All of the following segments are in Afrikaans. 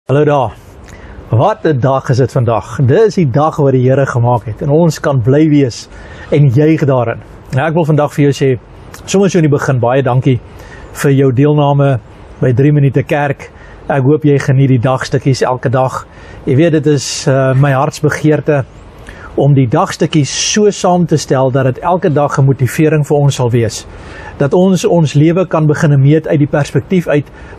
Hallo daar, wat 'n dag is dit vandag. Dit is die dag wat die Here gemaak het en ons kan bly wees en juig daarin. Nou, ek wil vandag vir jou sê, sommer so in die begin, baie dankie vir jou deelname by 3 minute kerk. Ek hoop jy geniet die dagstukkies elke dag. Jy weet, dit is my hartsbegeerte om die dagstukkies so saam te stel dat dit elke dag 'n motivering vir ons sal wees. Dat ons lewe kan begin meet uit die perspektief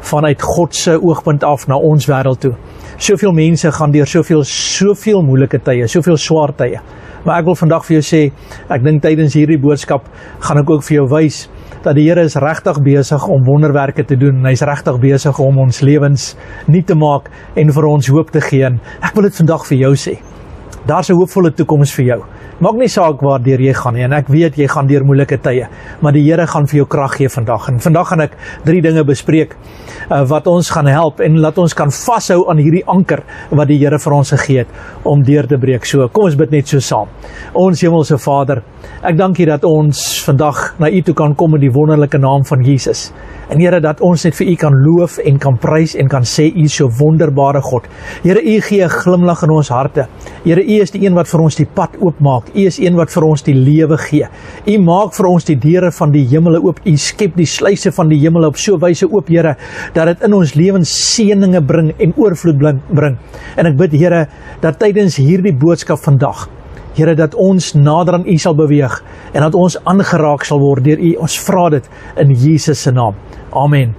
vanuit God se oogpunt af na ons wêreld toe. Soveel mense gaan deur soveel moeilike tye, soveel swaar tye. Maar ek wil vandag vir jou sê, ek dink tydens hierdie boodskap gaan ek ook vir jou wys dat die Here is regtig besig om wonderwerke te doen en hy is regtig besig om ons lewens nuut te maak en vir ons hoop te gee. En ek wil dit vandag vir jou sê. Daar's 'n hoopvolle toekoms vir jou. Maak nie saak waardeur jy gaan nie, en ek weet jy gaan deur moeilike tye, maar die Here gaan vir jou krag gee vandag. En vandag gaan ek 3 dinge bespreek wat ons gaan help en laat ons kan vashou aan hierdie anker wat die Here vir ons gegee het om deur te breek. So, kom ons bid net so saam. Ons Hemelse Vader, ek dank U dat ons vandag na U toe kan kom in die wonderlike naam van Jesus. En Here, dat ons net vir U kan loof en kan prys en kan sê U is so wonderbare God. Here, U gee 'n glimlag in ons harte. Here, U is die een wat vir ons die pad oopmaak. U is een wat vir ons die lewe gee. U maak vir ons die deure van die hemele oop. U skep die sluise van die hemele op so wyse oop, Here, dat dit in ons lewens seëninge bring en oorvloed bring. En ek bid, Here, dat tydens hierdie boodskap vandag, Here, dat ons nader aan U sal beweeg en dat ons aangeraak sal word deur U. Ons vra dit in Jesus se naam. Amen.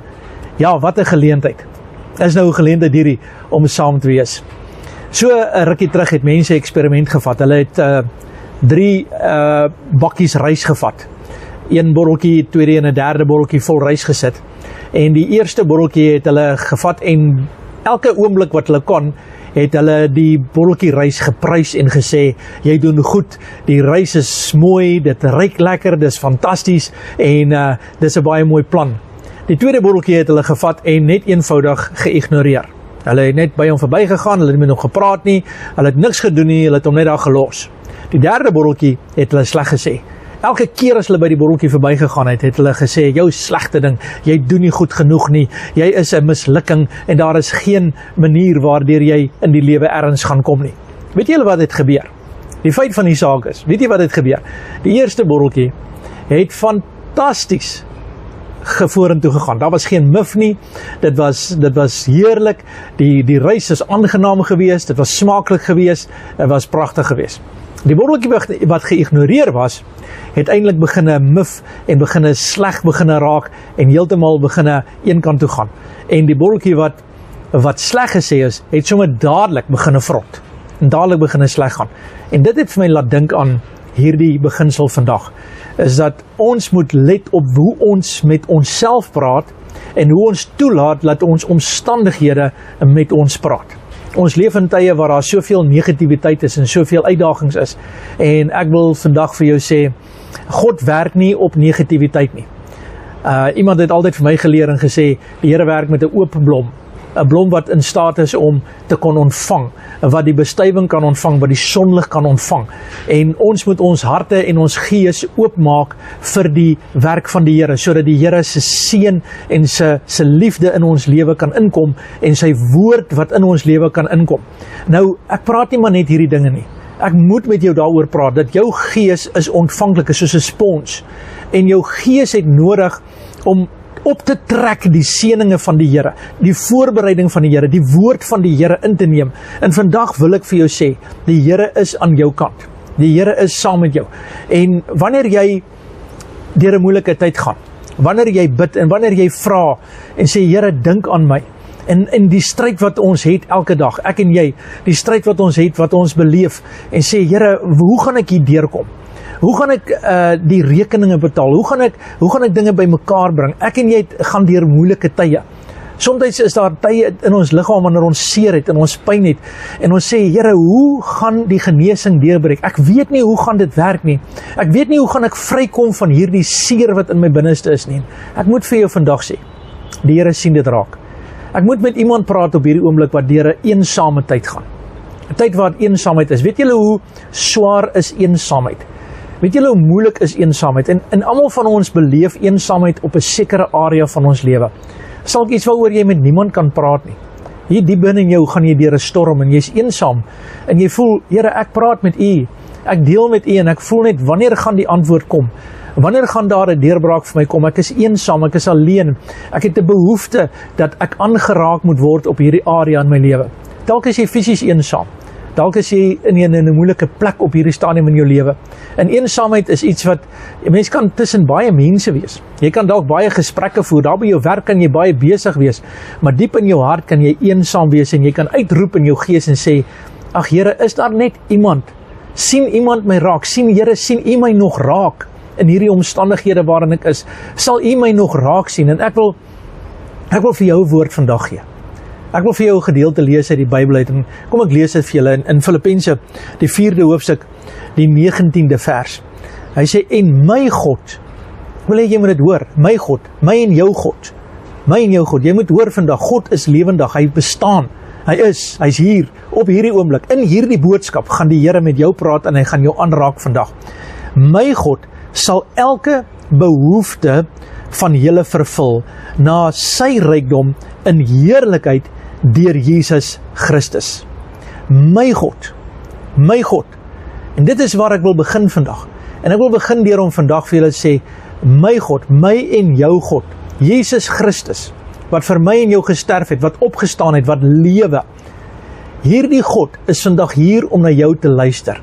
Ja, wat 'n geleentheid. Is nou 'n geleentheid hierdie om saam te wees. So 'n rukkie terug het mense 'n eksperiment gevat. Hulle het 3 bakkies rys gevat. 1 botteltjie, tweede en 'n derde botteltjie vol rys gesit. En die eerste botteltjie het hulle gevat en elke oomblik wat hulle kon, het hulle die botteltjie rys geprys en gesê, jy doen goed, die rys is mooi, dit ruik lekker, dis fantasties en dis 'n baie mooi plan. Die tweede botteltjie het hulle gevat en net eenvoudig geïgnoreer. Hulle het net by hom verbygegaan, hulle het nie met hom gepraat nie, hulle het niks gedoen nie, hulle het hom net daar gelos. Die derde botteltjie het hulle sleg gesê. Elke keer as hulle by die botteltjie verbygegaan het hulle gesê, jou slegte ding, jy doen nie goed genoeg nie, jy is 'n mislukking en daar is geen manier waardeur jy in die lewe ergens gaan kom nie. Weet julle wat het gebeur? Die feit van die saak is, weet jy wat het gebeur? Die eerste botteltjie het fantasties vorentoe gegaan. Daar was geen mif nie. Dit was heerlik. Die reis is aangenaam geweest. Dit was smaaklik geweest. Dit was pragtig geweest. Die botteltjie wat geïgnoreer was, het eintlik beginne mif en beginne sleg beginne raak en heeltemal beginne een kant toe gaan. En die botteltjie wat sleg gesê is, het sommer dadelik beginne vrot en dadelik beginne sleg gaan. En dit het vir my laat dink aan hierdie beginsel vandag, is dat ons moet let op hoe ons met onsself praat en hoe ons toelaat dat ons omstandighede met ons praat. Ons leef in tye waar daar soveel negativiteit is en soveel uitdagings is. En ek wil vandag vir jou sê, God werk nie op negativiteit nie. Iemand het altyd vir my geleer en gesê, die Here werk met 'n oop blom. 'n Blom wat in staat is om te kon ontvang, wat die bestuiving kan ontvang, wat die sonlig kan ontvang. En ons moet ons harte en ons gees oopmaak vir die werk van die Here, sodat die Here se seën en se liefde in ons lewe kan inkom en sy woord wat in ons lewe kan inkom. Nou, ek praat nie maar net hierdie dinge nie. Ek moet met jou daaroor praat, dat jou gees is ontvanklik, is soos 'n spons. En jou gees het nodig om op te trek die seëninge van die Here, die voorbereiding van die Here, die woord van die Here in te neem. En vandag wil ek vir jou sê, die Here is aan jou kant. Die Here is saam met jou. En wanneer jy deur 'n moeilike tyd gaan, wanneer jy bid en wanneer jy vra en sê, Here, dink aan my. En die stryd wat ons het elke dag, ek en jy, die stryd wat ons het, wat ons beleef, en sê, Here, hoe gaan ek hier deurkom? Hoe gaan ek die rekeninge betaal? Hoe gaan ek dinge bymekaar bring? Ek en jy gaan deur moeilike tye. Soms is daar tye in ons liggaam wanneer ons seer het en ons pyn het en ons sê, Here, hoe gaan die genesing deurbreek? Ek weet nie hoe gaan dit werk nie. Ek weet nie hoe gaan ek vrykom van hierdie seer wat in my binneste is nie. Ek moet vir jou vandag sê, die Here sien dit raak. Ek moet met iemand praat op hierdie oomblik wat deur 'n eensame tyd gaan. 'n Tyd waar eensaamheid is. Weet julle hoe swaar is eensaamheid? Weet julle hoe moeilik is eensaamheid? En almal van ons beleef eensaamheid op 'n sekere area van ons lewe. Is dalk iets waaroor jy met niemand kan praat nie. Hier diep binne in jou gaan jy deur 'n storm en jy's eensaam en jy voel, Here, ek praat met U, ek deel met U en ek voel net, wanneer gaan die antwoord kom? Wanneer gaan daar 'n deurbraak vir my kom? Ek is eensaam, ek is alleen, ek het 'n behoefte dat ek aangeraak moet word op hierdie area in my lewe. Dalk is jy fisies eensaam, dalk is jy in 'n moeilike plek op hierdie stadium in jou lewe. En eensaamheid is iets wat, mens kan tussen baie mense wees. Jy kan dalk baie gesprekke voer, daar by jou werk kan jy baie besig wees, maar diep in jou hart kan jy eensaam wees en jy kan uitroep in jou gees en sê, ag Here, is daar net iemand? Sien iemand my raak? Sien Here, sien U my nog raak in hierdie omstandighede waarin ek is? Sal U my nog raak sien? En ek wil vir jou 'n woord vandag gee. Ek wil vir jou 'n gedeelte lees uit die Bybel uit en kom ek lees dit vir julle in Filippense, die 4de hoofstuk, die 19de vers. Hy sê, en my God, wil jy moet dit hoor, my God, my en jou God, jy moet hoor vandag, God is lewendig, hy bestaan, hy's hier, op hierdie oomblik, in hierdie boodskap, gaan die Here met jou praat en hy gaan jou aanraak vandag. My God sal elke behoefte van julle vervul, na sy rykdom in heerlikheid deur Jesus Christus. My God, en dit is waar ek wil begin vandag, en ek wil begin deur om vandag vir julle sê, my God, my en jou God, Jesus Christus, wat vir my en jou gesterf het, wat opgestaan het, wat lewe, hierdie God is vandag hier om na jou te luister.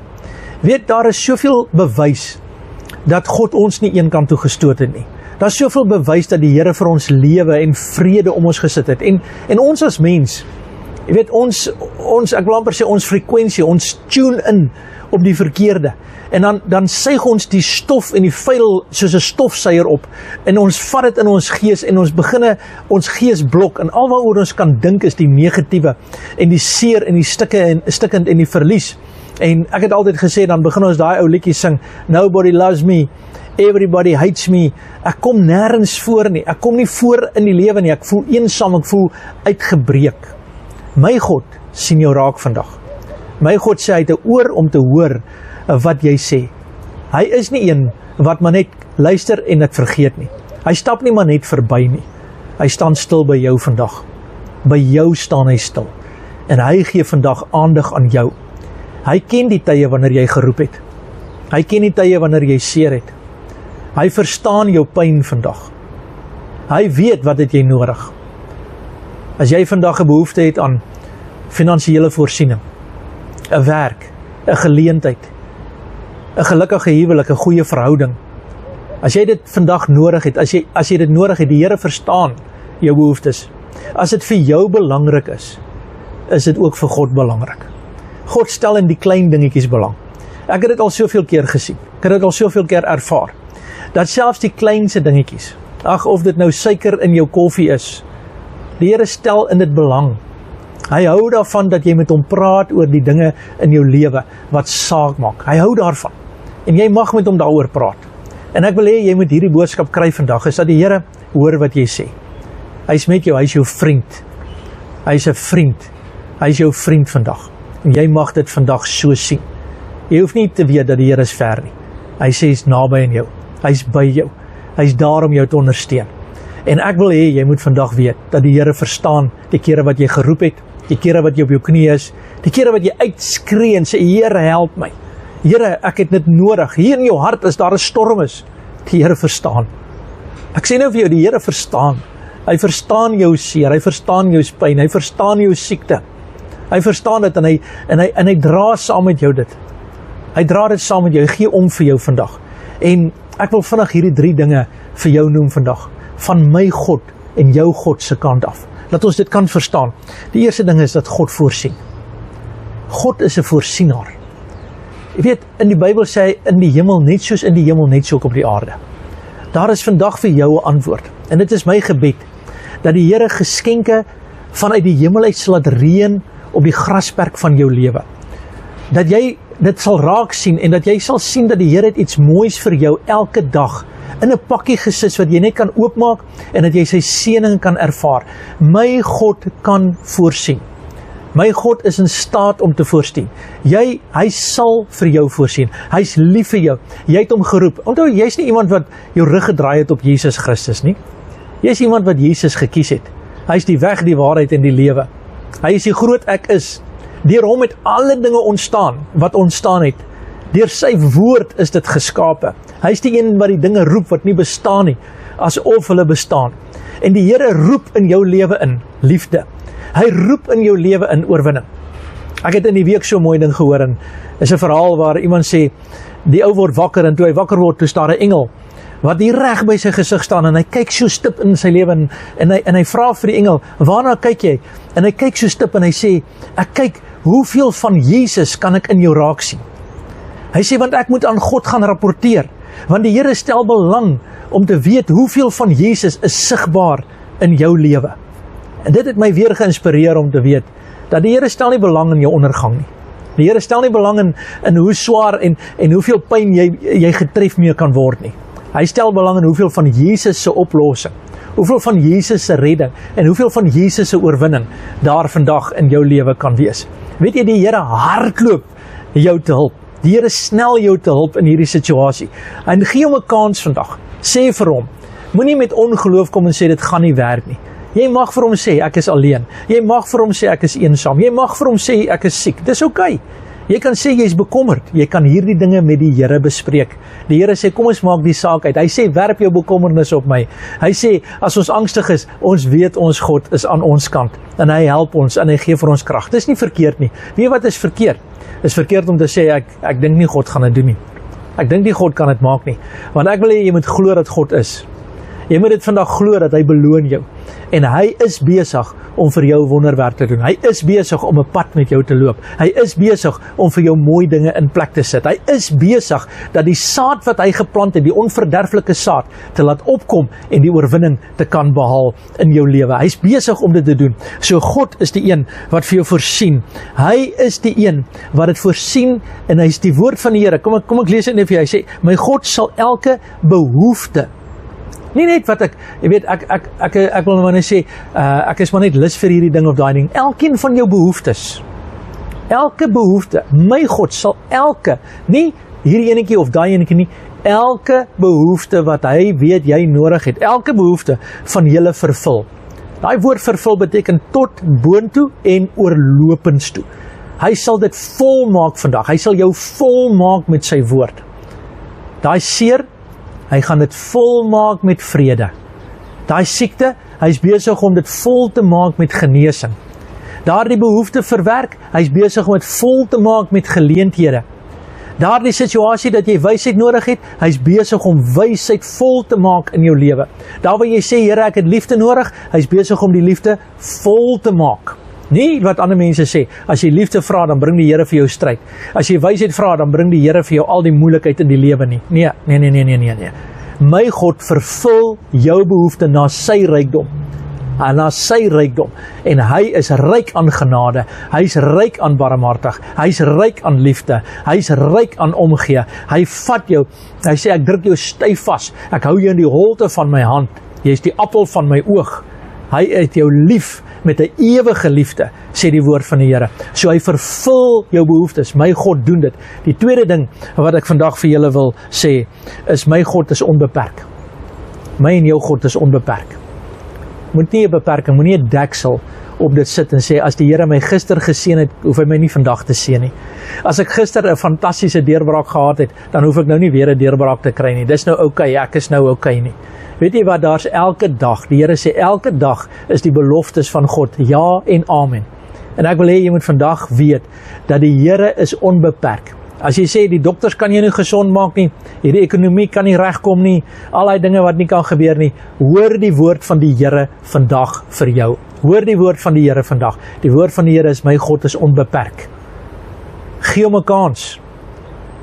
Weet, daar is soveel bewys, dat God ons nie een kant toe gestoot het nie. Daar is soveel bewys dat die Here vir ons lewe en vrede om ons gesit het. En ons as mens, jy weet, ek wil amper sê, ons frekwensie, ons tune in op die verkeerde. En dan suig ons die stof en die vuil soos 'n stofsuier op. En ons vat dit in ons gees en ons beginne ons gees blok. En al waaroor ons kan dink is die negatiewe en die seer en die stikkend en die verlies. En ek het altyd gesê, dan begin ons daai ou liedjie sing, nobody loves me, everybody hates me, ek kom nêrens voor nie, ek kom nie voor in die lewe nie, ek voel eensaam, ek voel uitgebreek. My God sien jou raak vandag. My God sê, hy het 'n oor om te hoor wat jy sê. Hy is nie een wat maar net luister en dit vergeet nie. Hy stap nie maar net verby nie. Hy staan stil by jou vandag. By jou staan hy stil. En hy gee vandag aandag aan jou. Hy ken die tye wanneer jy geroep het. Hy ken die tye wanneer jy seer het. Hy verstaan jou pyn vandag. Hy weet wat het jy nodig. As jy vandag 'n behoefte het aan finansiële voorsiening, 'n werk, 'n geleentheid, 'n gelukkige huwelik, 'n goeie verhouding, as jy dit vandag nodig het, as jy dit nodig het, die Here verstaan jou behoeftes. As dit vir jou belangrik is dit ook vir God belangrik. God stel in die klein dingetjies belang. Ek het dit al soveel keer gesien, ek het dit al soveel keer ervaar, dat selfs die kleinste dingetjies, of dit nou suiker in jou koffie is, die Here stel in dit belang. Hy hou daarvan dat jy met hom praat oor die dinge in jou lewe wat saak maak. Hy hou daarvan. En jy mag met hom daaroor praat. En ek wil hê jy moet hierdie boodskap kry vandag, is dat die Here hoor wat jy sê. Hy is met jou, hy is jou vriend. Hy is 'n vriend. Hy is jou vriend vandag. En jy mag dit vandag so sien. Jy hoef nie te weet dat die Here is ver nie. Hy sê hy is naby aan jou. Hy is by jou. Hy is daar om jou te ondersteun. En ek wil hê jy moet vandag weet dat die Here verstaan die kere wat jy geroep het, die kere wat jy op jou knie is, die kere wat jy uitskree en sê, Here, help my. Here, ek het dit nodig. Hier in jou hart as daar 'n storm is, die Here verstaan. Ek sê nou vir jou, die Here verstaan. Hy verstaan jou seer, hy verstaan jou pyn, hy verstaan jou siekte. Hy verstaan dit en hy dra saam met jou dit. Hy dra dit saam met jou, hy gee om vir jou vandag. En ek wil vinnig hierdie 3 dinge vir jou noem vandag, van my God en jou God se kant af. Laat ons dit kan verstaan. Die eerste ding is dat God voorsien. God is 'n voorsienaar. Jy weet, in die Bybel sê hy, in die hemel net soos in die hemel, net so ook op die aarde. Daar is vandag vir jou 'n antwoord. En dit is my gebed, dat die Here geskenke vanuit die hemel uit sal laat reën op die grasperk van jou lewe. Dat jy dit sal raak sien en dat jy sal sien dat die Here het iets moois vir jou elke dag in 'n pakkie gesit wat jy net kan oopmaak en dat jy sy seëning kan ervaar. My God kan voorsien. My God is in staat om te voorsien. Hy sal vir jou voorsien. Hy's lief vir jou. Jy het hom geroep. Onthou, jy's nie iemand wat jou rug gedraai het op Jesus Christus nie. Jy's iemand wat Jesus gekies het. Hy's die weg, die waarheid en die lewe. Hy is die groot ek is. Deur hom het alle dinge ontstaan, wat ontstaan het. Deur sy woord is dit geskape. Hy is die een wat die dinge roep wat nie bestaan nie, asof hulle bestaan. En die Here roep in jou lewe in liefde. Hy roep in jou lewe in oorwinning. Ek het in die week so mooi ding gehoor, en is 'n verhaal waar iemand sê, die ou word wakker, en toe hy wakker word, toe staan 'n engel, wat hier reg by sy gesig staan, en hy kyk so stip in sy lewe, en hy vra vir die engel, waarna kyk jy? En hy kyk so stip, en hy sê, ek kyk, hoeveel van Jesus kan ek in jou raak sien? Hy sê, want ek moet aan God gaan rapporteer, want die Here stel belang om te weet hoeveel van Jesus is sigbaar in jou lewe. En dit het my weer geïnspireer om te weet, dat die Here stel nie belang in jou ondergang nie. Die Here stel nie belang in hoe swaar en hoeveel pyn jy getref mee kan word nie. Hy stel belang in hoeveel van Jesus se oplossing, hoeveel van Jesus se redding, en hoeveel van Jesus se oorwinning daar vandag in jou lewe kan wees. Weet jy, die Here hardloop jou te hulp. Die Here snel jou te hulp in hierdie situasie. En gee hom 'n kans vandag. Sê vir hom, moenie met ongeloof kom en sê dit gaan nie werk nie. Jy mag vir hom sê ek is alleen. Jy mag vir hom sê ek is eensaam. Jy mag vir hom sê ek is siek. Dis oukei. Jy kan sê jy is bekommerd. Jy kan hierdie dinge met die Here bespreek. Die Here sê kom ons maak die saak uit. Hy sê werp jou bekommernis op my. Hy sê as ons angstig is, ons weet ons God is aan ons kant en hy help ons en hy gee vir ons krag. Dis nie verkeerd nie. Weet jy wat is verkeerd? Is verkeerd om te sê ek dink nie God gaan dit doen nie. Ek dink nie God kan dit maak nie. Want ek wil hê jy moet glo dat God is. Jy moet dit vandag glo dat hy beloon jou. En hy is besig om vir jou wonderwerk te doen. Hy is besig om 'n pad met jou te loop. Hy is besig om vir jou mooi dinge in plek te sit. Hy is besig dat die saad wat hy geplant het, die onverderflike saad, te laat opkom en die oorwinning te kan behaal in jou lewe. Hy is besig om dit te doen. So God is die een wat vir jou voorsien. Hy is die een wat dit voorsien en hy is die woord van die Here. Kom ek lees dit net vir jou. Hy sê, my God sal elke behoefte, nie net wat jy weet, ek wil nou net sê, ek is maar net lus vir hierdie ding of daai ding, elkeen van jou behoeftes, elke behoefte, my God sal elke, nie hierdie enetjie of daai enetjie nie, elke behoefte wat hy weet jy nodig het, elke behoefte van julle vervul. Daai woord vervul beteken tot boontoe en oorlopends toe. Hy sal dit volmaak vandag, hy sal jou volmaak met sy woord. Daai seer, hy gaan dit volmaak met vrede. Daai siekte, hy is besig om dit vol te maak met genesing. Daardie behoefte verwerk, hy is besig om dit vol te maak met geleenthede. Daardie situasie dat jy wysheid nodig het, hy is besig om wysheid vol te maak in jou lewe. Daar waar jy sê, Here, ek het liefde nodig, hy is besig om die liefde vol te maak. Nie wat ander mense sê, as jy liefde vra, dan bring die Here vir jou stryd. As jy wysheid vra, dan bring die Here vir jou al die moeilikheid in die lewe nie. Nee. My God vervul jou behoefte na sy rykdom. En na sy rykdom. En hy is ryk aan genade. Hy is ryk aan barmhartig. Hy is ryk aan liefde. Hy is ryk aan omgee. Hy vat jou. Hy sê, ek druk jou styf vas. Ek hou jou in die holte van my hand. Jy is die appel van my oog. Hy het jou lief met 'n ewige liefde, sê die woord van die Here. So hy vervul jou behoeftes. My God doen dit. Die tweede ding wat ek vandag vir julle wil sê, is my God is onbeperk. My en jou God is onbeperk. Moet nie 'n beperking, moet nie 'n deksel op dit sit en sê, as die Here my gister geseën het, hoef hy my nie vandag te seën nie. As ek gister 'n fantastiese deurbraak gehad het, dan hoef ek nou nie weer 'n deurbraak te kry nie. Dis nou oukei, ek is nou oukei nie. Weet jy wat, daar's elke dag, die Here sê, elke dag is die beloftes van God, ja en amen. En ek wil hê, jy moet vandag weet, dat die Here is onbeperk. As jy sê, die dokters kan jy nie gesond maak nie, hierdie ekonomie kan nie regkom nie, al die dinge wat nie kan gebeur nie, hoor die woord van die Here vandag vir jou. Hoor die woord van die Here vandag. Die woord van die Here is, my God is onbeperk. Gee hom 'n kans.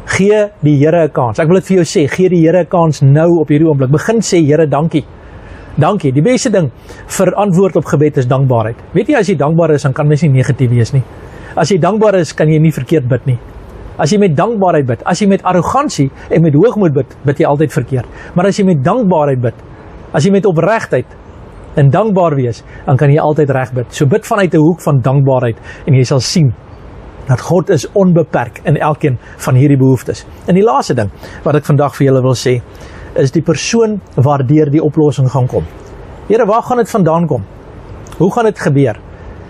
Gee die Here 'n kans. Ek wil dit vir jou sê, gee die Here 'n kans nou op hierdie oomblik. Begin sê, Here, dankie. Dankie. Die beste ding vir antwoord op gebed is dankbaarheid. Weet jy, as jy dankbaar is, dan kan mens nie negatief wees nie. As jy dankbaar is, kan jy nie verkeerd bid nie. As jy met dankbaarheid bid, as jy met arrogansie en met hoogmoed bid, bid jy altyd verkeerd. Maar as jy met dankbaarheid bid, as jy met opregtheid en dankbaar wees, dan kan jy altyd reg bid. So bid vanuit 'n hoek van dankbaarheid en jy sal sien dat God is onbeperk in elkeen van hierdie behoeftes. En die laaste ding wat ek vandag vir julle wil sê, is die persoon waardeur die oplossing gaan kom. Here, waar gaan dit vandaan kom? Hoe gaan dit gebeur?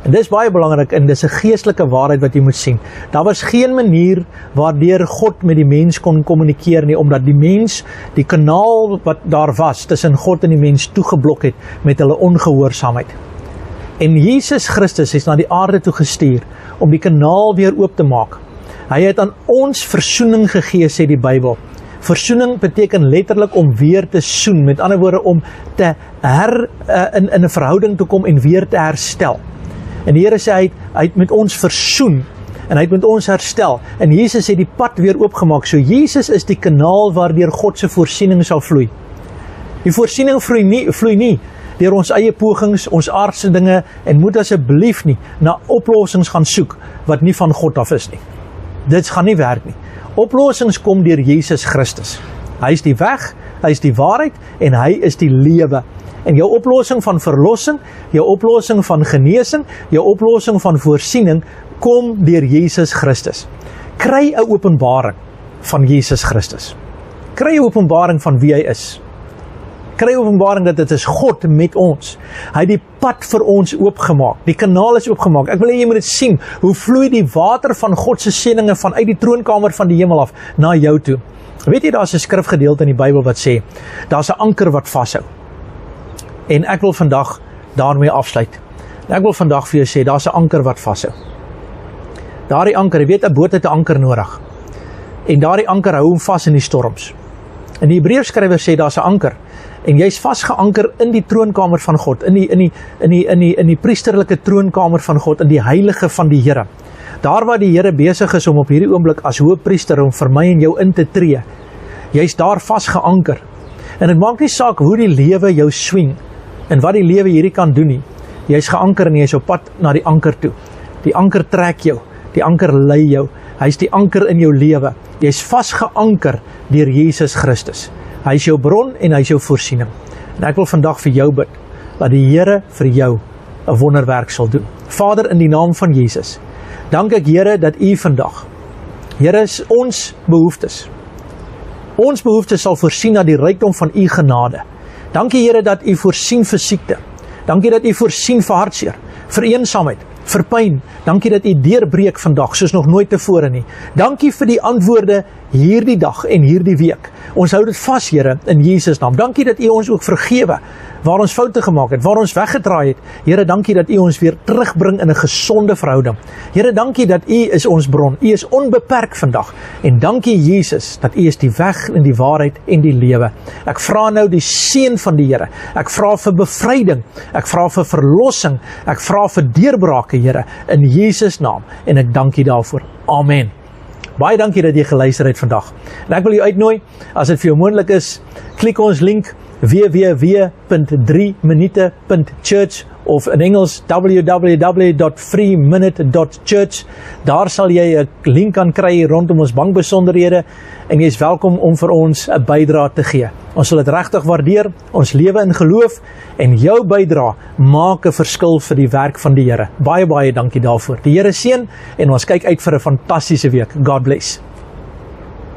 En dis baie belangrik en dis 'n geestelike waarheid wat jy moet sien. Daar was geen manier waardeur God met die mens kon kommunikeer nie, omdat die mens, die kanaal wat daar was tussen God en die mens toegeblok het met hulle ongehoorsaamheid. En Jesus Christus is na die aarde toe gestuur om die kanaal weer oop te maak. Hy het aan ons versoening gegee, sê die Bybel. Versoening beteken letterlik om weer te soen, met ander woorde om te in 'n verhouding te kom en weer te herstel. En die Here sê hy het met ons versoen en hy het met ons herstel. En Jesus het die pad weer oopgemaak. So Jesus is die kanaal waardeur God se voorsiening sal vloei. Die voorsiening vloei nie deur ons eie pogings, ons aardse dinge, en moet asseblief nie na oplossings gaan soek wat nie van God af is nie. Dit gaan nie werk nie. Oplossings kom deur Jesus Christus. Hy is die weg, hy is die waarheid en hy is die lewe. En jou oplossing van verlossing, jou oplossing van genesing, jou oplossing van voorsiening kom deur Jesus Christus. Kry 'n openbaring van Jesus Christus. Kry 'n openbaring van wie hy is. Kry 'n openbaring dat dit is God met ons. Hy het die pad vir ons oopgemaak. Die kanaal is oopgemaak. Ek wil hê jy moet dit sien. Hoe vloei die water van God se seëninge vanuit die troonkamer van die hemel af na jou toe. Weet jy, daar's 'n skrifgedeelte in die Bybel wat sê, daar's 'n anker wat vashou. En ek wil vandag daarmee afsluit. Ek wil vandag vir jou sê, daar's 'n anker wat vashou. Daardie anker, jy weet, 'n boot het 'n anker nodig. En daardie anker hou hom vas in die storms. En die Hebreërskrywer sê, daar's 'n anker. En jy's vasgeanker in die troonkamer van God, in die priesterlike troonkamer van God, in die heilige van die Here. Daar waar die Here besig is om op hierdie oomblik as hoëpriester om vir my en jou in te tree. Jy's daar vasgeanker. En dit maak nie saak hoe die lewe jou swing en wat die lewe hierdie kan doen nie. Jy's geanker en jy's op pad na die anker toe. Die anker trek jou, die anker lei jou. Hy's die anker in jou lewe. Jy's vasgeanker deur Jesus Christus. Hy is jou bron en hy is jou voorsiening. En ek wil vandag vir jou bid, dat die Here vir jou 'n wonderwerk sal doen. Vader, in die naam van Jesus, dank ek Here dat U vandag, Here, is ons behoeftes. Ons behoeftes sal voorsien na die rykdom van U genade. Dankie Here dat U voorsien vir siekte. Dankie dat U voorsien vir hartseer, vir eensaamheid, vir pyn. Dankie dat U deurbreek vandag soos nog nooit tevore nie. Dankie vir die antwoorde hierdie dag en hierdie week. Ons hou dit vas, Here, in Jesus naam. Dankie dat U ons ook vergewe waar ons foute gemaak het, waar ons weggedraai het. Here, dankie dat U ons weer terugbring in 'n gesonde verhouding. Here, dankie dat U is ons bron. U is onbeperk vandag. En dankie Jesus dat U is die weg en die waarheid en die lewe. Ek vra nou die seën van die Here. Ek vra vir bevryding. Ek vra vir verlossing. Ek vra vir deurbrake, Here, in Jesus naam. En ek dank U daarvoor. Amen. Baie dankie dat jy geluister het vandag. En ek wil jou uitnooi, as dit vir jou moontlik is, klik ons link www.3minute.church of in Engels www.3minute.church. Daar sal jy 'n link kan kry rondom ons bankbesonderhede en jy is welkom om vir ons 'n bydrae te gee. Ons sal dit regtig waardeer, ons lewe in geloof en jou bydrae maak 'n verskil vir die werk van die Here. Baie dankie daarvoor. Die Here seën en ons kyk uit vir 'n fantastiese week. God bless.